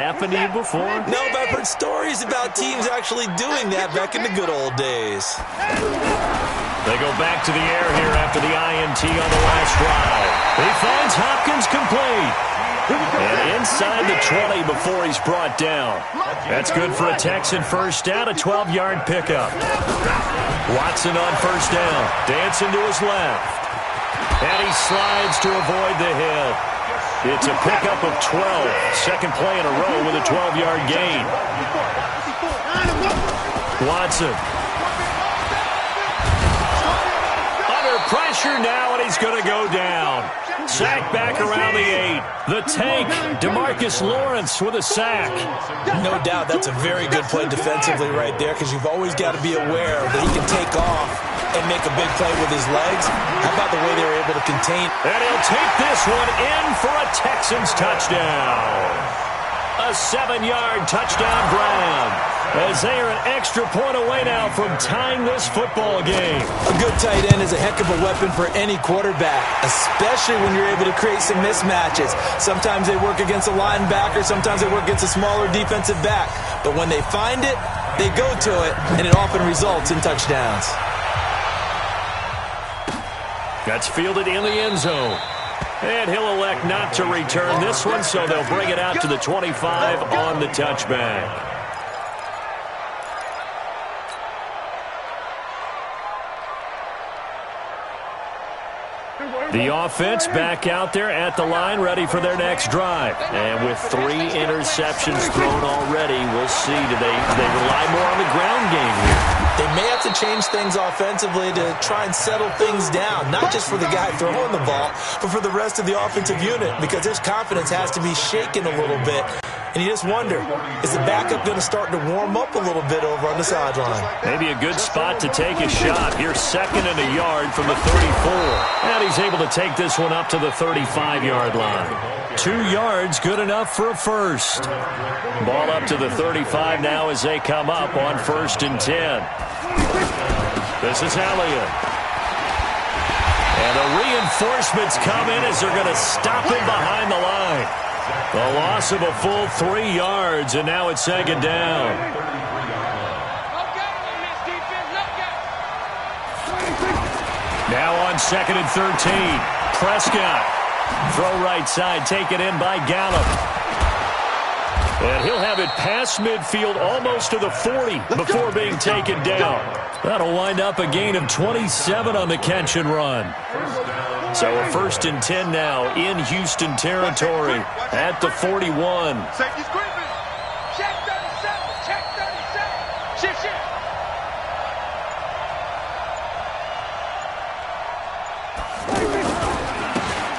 happened to you before? No, but I've heard stories about teams actually doing that back in the good old days. They go back to the air here after the INT on the last drive. He finds Hopkins complete. And inside the 20 before he's brought down. That's good for a Texan first down, a 12-yard pickup. Watson on first down, dancing to his left. And he slides to avoid the hit. It's a pickup of 12. Second play in a row with a 12-yard gain. Watson. Under pressure now, and he's going to go down. Sack back around the 8. The tank, DeMarcus Lawrence with a sack. No doubt that's a very good play defensively right there, because you've always got to be aware that he can take off and make a big play with his legs. How about the way they were able to contain? And he'll take this one in for a Texans touchdown. A 7-yard touchdown grab, as they are an extra point away now from tying this football game. A good tight end is a heck of a weapon for any quarterback, especially when you're able to create some mismatches. Sometimes they work against a linebacker, sometimes they work against a smaller defensive back. But when they find it, they go to it, and it often results in touchdowns. That's fielded in the end zone. And he'll elect not to return this one, so they'll bring it out to the 25 on the touchback. The offense back out there at the line, ready for their next drive. And with 3 interceptions thrown already, we'll see. Do they rely more on the ground game here? They may have to change things offensively to try and settle things down, not just for the guy throwing the ball, but for the rest of the offensive unit, because his confidence has to be shaken a little bit. And you just wonder, is the backup going to start to warm up a little bit over on the sideline? Maybe a good spot to take a shot. Here's second and a yard from the 34. And he's able to take this one up to the 35-yard line. 2 yards, good enough for a first. Ball up to the 35 now as they come up on 1st and 10. This is Elliott. And the reinforcements come in as they're going to stop him behind the line. The loss of a full 3 yards, and now it's 2nd down. Now on 2nd and 13. Prescott. Throw right side, taken in by Gallup. And he'll have it past midfield almost to the 40 before being taken down. That'll wind up a gain of 27 on the catch and run. So a 1st and 10 now in Houston territory at the 41.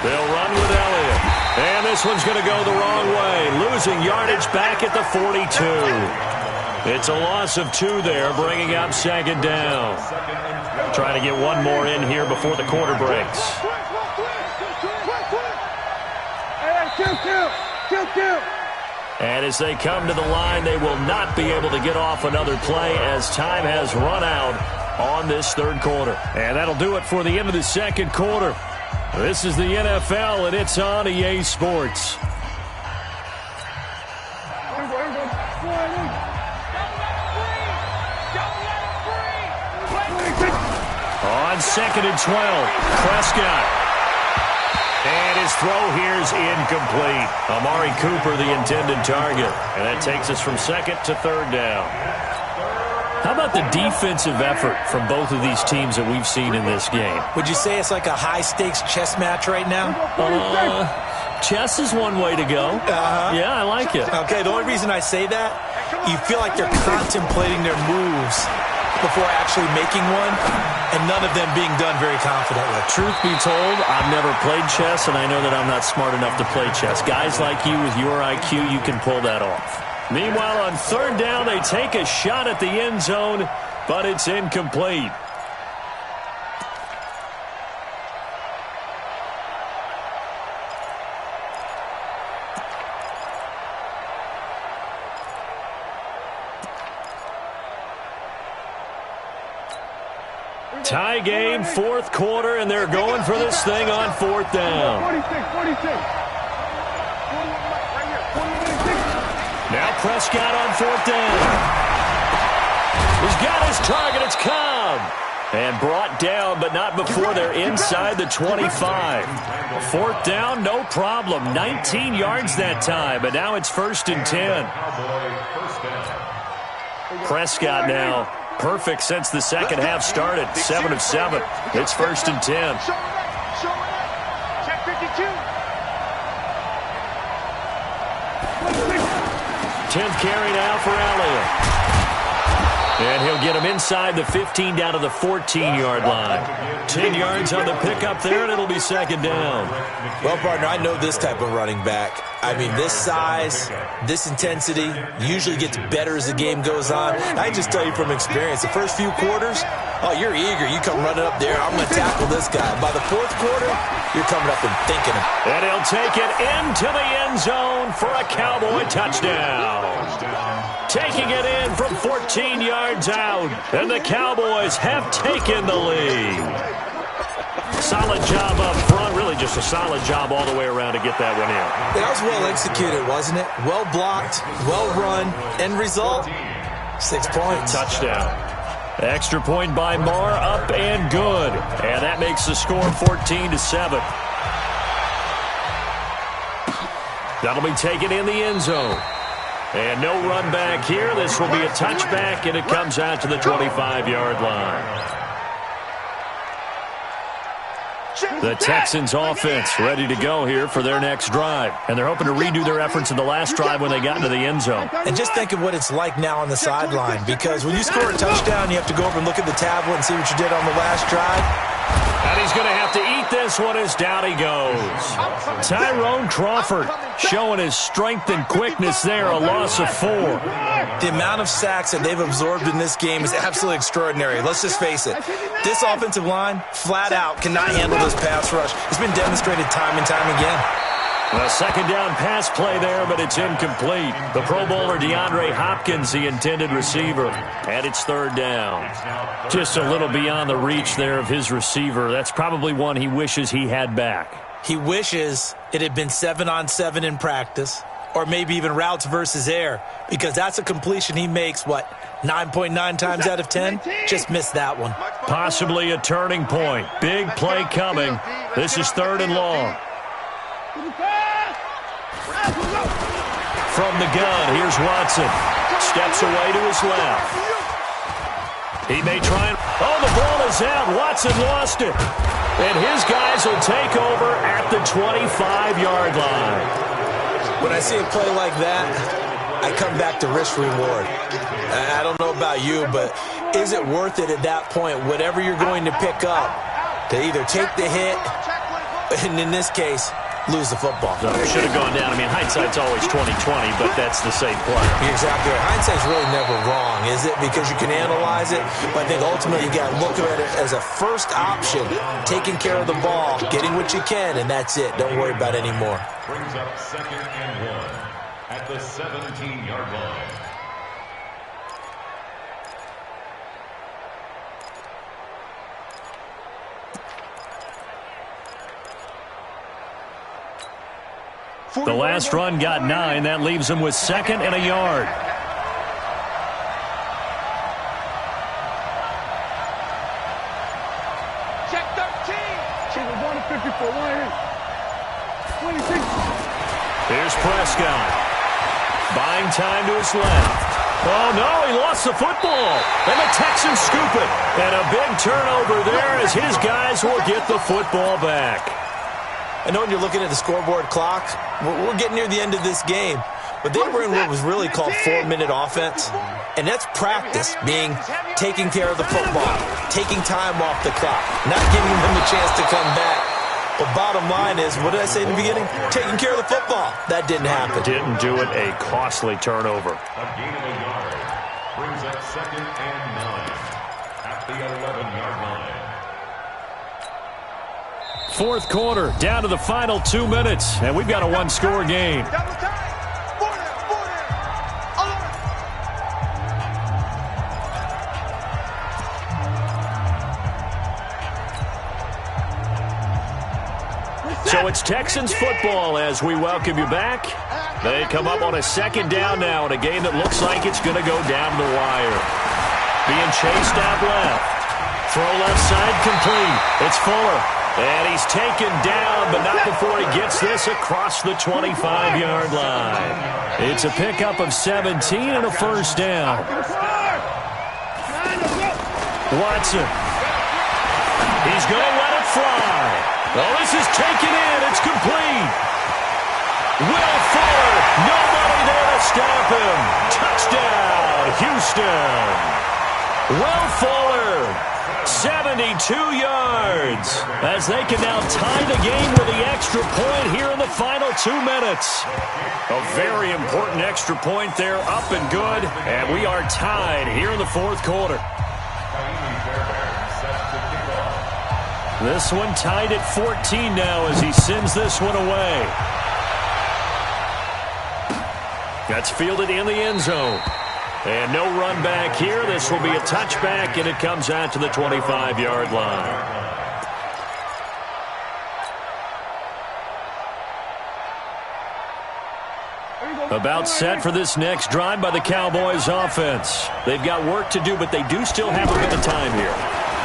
They'll run with Elliott. And this one's going to go the wrong way. Losing yardage back at the 42. It's a loss of 2 there, bringing up 2nd down. Trying to get one more in here before the quarter breaks. And as they come to the line, they will not be able to get off another play as time has run out on this 3rd quarter. And that'll do it for the end of the 2nd quarter. This is the NFL, and it's on EA Sports. On 2nd and 12, Prescott. And his throw here is incomplete. Amari Cooper, the intended target. And that takes us from 2nd to 3rd down. How about the defensive effort from both of these teams that we've seen in this game? Would you say it's like a high-stakes chess match right now? Chess is one way to go. Yeah, I like it. Okay, the only reason I say that, you feel like they're contemplating their moves before actually making one, and none of them being done very confidently. Truth be told, I've never played chess, and I know that I'm not smart enough to play chess. Guys like you with your IQ, you can pull that off. Meanwhile, on 3rd down, they take a shot at the end zone, but it's incomplete. Tie game, 4th quarter, and they're going for this thing on 4th down. Now Prescott on 4th down. He's got his target. It's Cobb. And brought down, but not before they're inside the 25. 4th down, no problem. 19 yards that time, but now it's 1st and 10. Prescott now perfect since the second half started. 7 of 7. It's 1st and 10. Check 52. 10th carry now for Elliott. And he'll get him inside the 15 down to the 14-yard line. 10 yards on the pickup there, and it'll be 2nd down. Well, partner, I know this type of running back. I mean, this size, this intensity usually gets better as the game goes on. I can just tell you from experience, the first few quarters, oh, you're eager. You come running up there, I'm going to tackle this guy. By the 4th quarter, you're coming up and thinking. And he'll take it into the end zone for a Cowboy touchdown. Taking it in from 14 yards out, and the Cowboys have taken the lead. Solid job up front, really just a solid job all the way around to get that one in. That was well executed, wasn't it? Well blocked, well run, end result, 6 points. Touchdown. Extra point by Marr, up and good. And that makes the score 14-7. That'll be taken in the end zone. And no run back here. This will be a touchback, and it comes out to the 25-yard line. The Texans offense ready to go here for their next drive. And they're hoping to redo their efforts in the last drive when they got into the end zone. And just think of what it's like now on the sideline, because when you score a touchdown, you have to go over and look at the tablet and see what you did on the last drive. And he's going to have to eat this one as down he goes. Tyrone Crawford showing his strength and quickness there, a loss of 4. The amount of sacks that they've absorbed in this game is absolutely extraordinary. Let's just face it. This offensive line, flat out, cannot handle this pass rush. It's been demonstrated time and time again. A 2nd down pass play there, but it's incomplete. The Pro Bowler DeAndre Hopkins, the intended receiver, and it's 3rd down. Just a little beyond the reach there of his receiver. That's probably one he wishes he had back. He wishes it had been 7-on-7 in practice, or maybe even routes versus air, because that's a completion he makes, 9.9 times out of 10? Just missed that one. Possibly a turning point. Big play coming. This is 3rd and long. From the gun, here's Watson. Steps away to his left. He may try and... Oh, the ball is out. Watson lost it. And his guys will take over at the 25-yard line. When I see a play like that, I come back to risk-reward. I don't know about you, but is it worth it at that point, whatever you're going to pick up, to either take the hit, and in this case, lose the football? So should have gone down. I mean, hindsight's always 20/20, but that's the same play. You're exactly right. Hindsight's really never wrong, is it? Because you can analyze it, but I think ultimately you got to look at it as a first option, taking care of the ball, getting what you can, and that's it. Don't worry about any more. Brings up 2nd and 1 at the 17-yard line. The last run got 9. That leaves him with 2nd and a yard. Check 13. Check 154. 26. Here's Prescott. Buying time to his left. Oh, no, he lost the football. And the Texans scoop it. And a big turnover there as his guys will get the football back. I know when you're looking at the scoreboard clock, we're getting near the end of this game, but they were in what was really called 4-minute offense, and that's practice, being taking care of the football, taking time off the clock, not giving them a chance to come back. But bottom line is, what did I say in the beginning? Taking care of the football. That didn't happen. Didn't do it, a costly turnover. A gain of a yard brings up 2nd and 9 at the 11-yard line. 4th quarter, down to the final 2 minutes, and we've got a one-score game. Double time. So it's Texans football as we welcome you back. They come up on a second down now in a game that looks like it's going to go down the wire. Being chased out left. Throw left side complete. It's Fuller. And he's taken down, but not before he gets this across the 25-yard line. It's a pickup of 17 and a first down. Watson. He's going to let it fly. Oh, this is taken in. It's complete. Will Fuller. Nobody there to stop him. Touchdown, Houston. Will Fuller. 72 yards as they can now tie the game with the extra point here in the final 2 minutes. A very important extra point there, up and good, and we are tied here in the fourth quarter. This one tied at 14 now as he sends this one away. That's fielded in the end zone. And no run back here. This will be a touchback, and it comes out to the 25-yard line. About set for this next drive by the Cowboys offense. They've got work to do, but they do still have a bit of time here.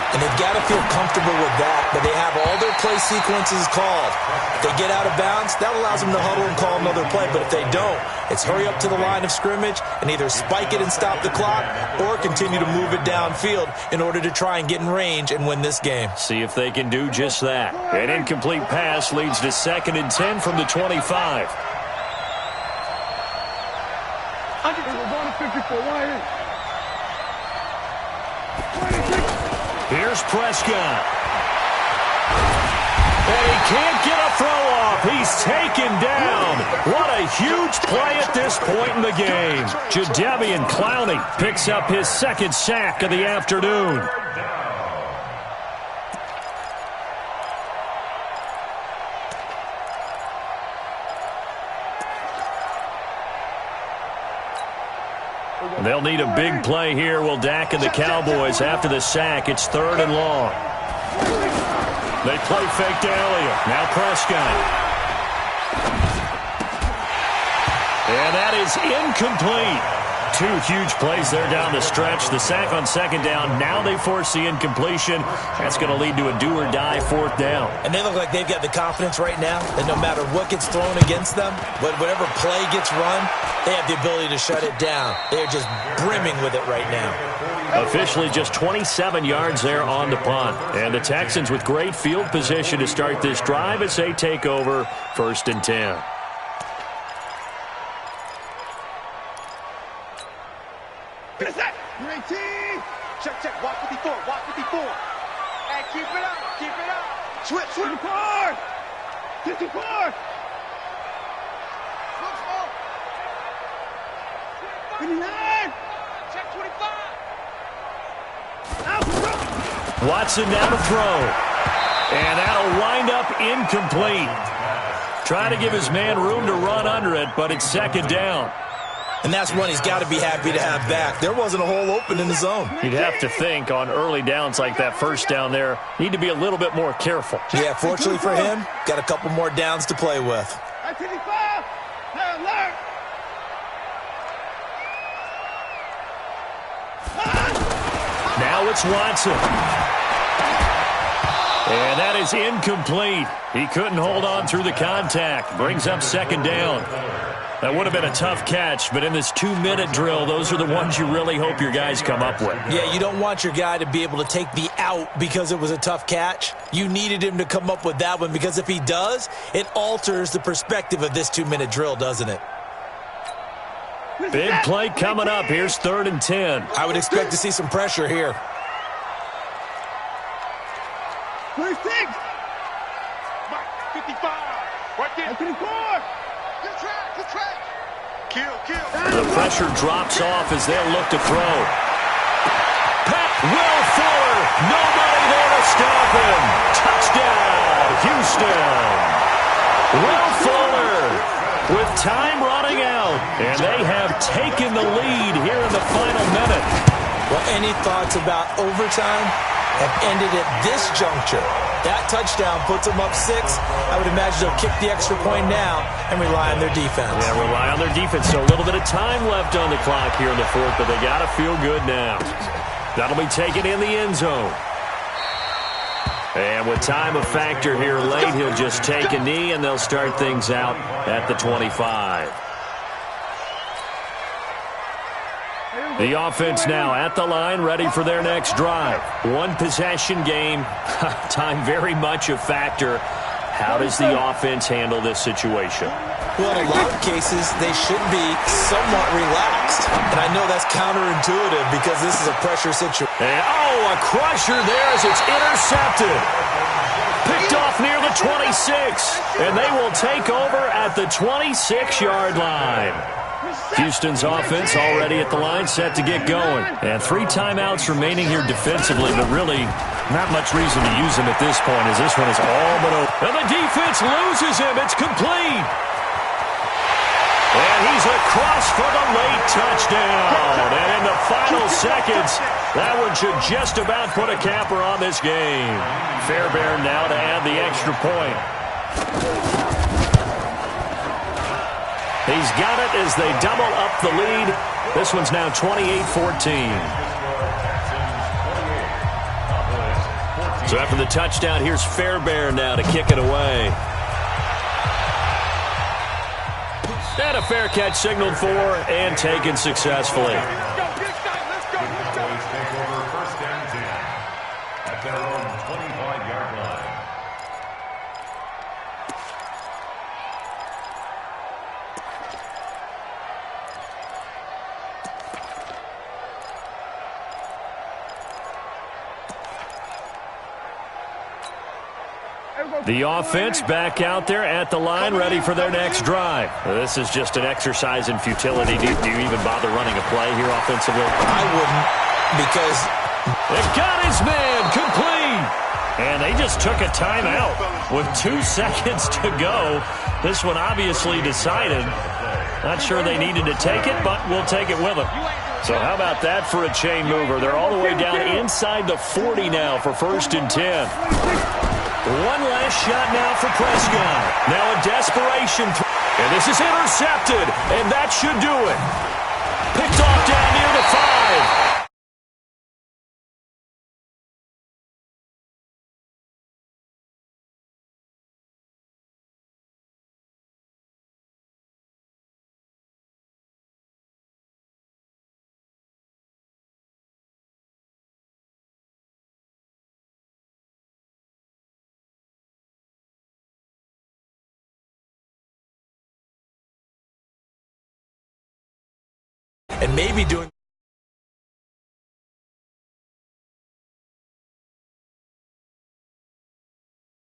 And they've got to feel comfortable with that, but they have all their play sequences called. If they get out of bounds, that allows them to huddle and call another play. But if they don't, it's hurry up to the line of scrimmage and either spike it and stop the clock or continue to move it downfield in order to try and get in range and win this game. See if they can do just that. An incomplete pass leads to 2nd and 10 from the 25. Here's Prescott. And he can't get a throw off. He's taken down. What a huge play at this point in the game. Jadeveon Clowney picks up his 2nd sack of the afternoon. They'll need a big play here. Will Dak and the Cowboys after the sack. It's 3rd and long. They play fake to Elliott. Now Prescott. And that is incomplete. 2 huge plays there down the stretch. The sack on 2nd down. Now they force the incompletion. That's going to lead to a do-or-die 4th down. And they look like they've got the confidence right now that no matter what gets thrown against them, whatever play gets run, they have the ability to shut it down. They're just brimming with it right now. Officially just 27 yards there on the punt. And the Texans with great field position to start this drive as they take over 1st and 10. Check. Walk 54. Hey, keep it up. Switch. 54. 54. Switch off. 59. Check 25. Watson now to throw. And that'll wind up incomplete. Trying to give his man room to run under it, but it's 2nd down. And that's one he's got to be happy to have back. There wasn't a hole open in the zone. You'd have to think on early downs like that 1st down there, need to be a little bit more careful. Yeah, fortunately for him, got a couple more downs to play with. Now it's Watson. And that is incomplete. He couldn't hold on through the contact. Brings up 2nd down. That would have been a tough catch, but in this 2-minute drill, those are the ones you really hope your guys come up with. Yeah, you don't want your guy to be able to take the out because it was a tough catch. You needed him to come up with that one because if he does, it alters the perspective of this 2-minute drill, doesn't it? Big play coming up. Here's 3rd and 10. I would expect to see some pressure here. 26. 55. Right there. 54. Good track. Kill. The pressure drops off as they'll look to throw. Will Fuller. Nobody there to stop him. Touchdown, Houston. Will Fuller with time running out. And they have taken the lead here in the final minute. Well, any thoughts about overtime have ended at this juncture. That touchdown puts them up 6. I would imagine they'll kick the extra point now and rely on their defense. Yeah, rely on their defense. So a little bit of time left on the clock here in the fourth, but they got to feel good now. That'll be taken in the end zone. And with time a factor here late, he'll just take a knee, and they'll start things out at the 25. The offense now at the line, ready for their next drive. One possession game, time very much a factor. How does the offense handle this situation? Well, in a lot of cases, they should be somewhat relaxed. And I know that's counterintuitive because this is a pressure situation. And, a crusher there as it's intercepted. Picked off near the 26. And they will take over at the 26-yard line. Houston's offense already at the line, set to get going. And 3 timeouts remaining here defensively, but really not much reason to use them at this point as this one is all but over. And the defense loses him. It's complete. And he's across for the late touchdown. And in the final seconds, that one should just about put a capper on this game. Fairbairn now to add the extra point. He's got it as they double up the lead. This one's now 28-14. So after the touchdown, here's Fairbairn now to kick it away. And a fair catch signaled for and taken successfully. At their own 25-yard line. The offense back out there at the line, ready for their next drive. This is just an exercise in futility. Do you even bother running a play here offensively? I wouldn't, because they got his man complete. And they just took a timeout with 2 seconds to go. This one obviously decided. Not sure they needed to take it, but we'll take it with them. So how about that for a chain mover? They're all the way down inside the 40 now for 1st and 10. One last shot now for Prescott. Now a desperation. And this is intercepted. And that should do it. Picked off down near the 5. and maybe doing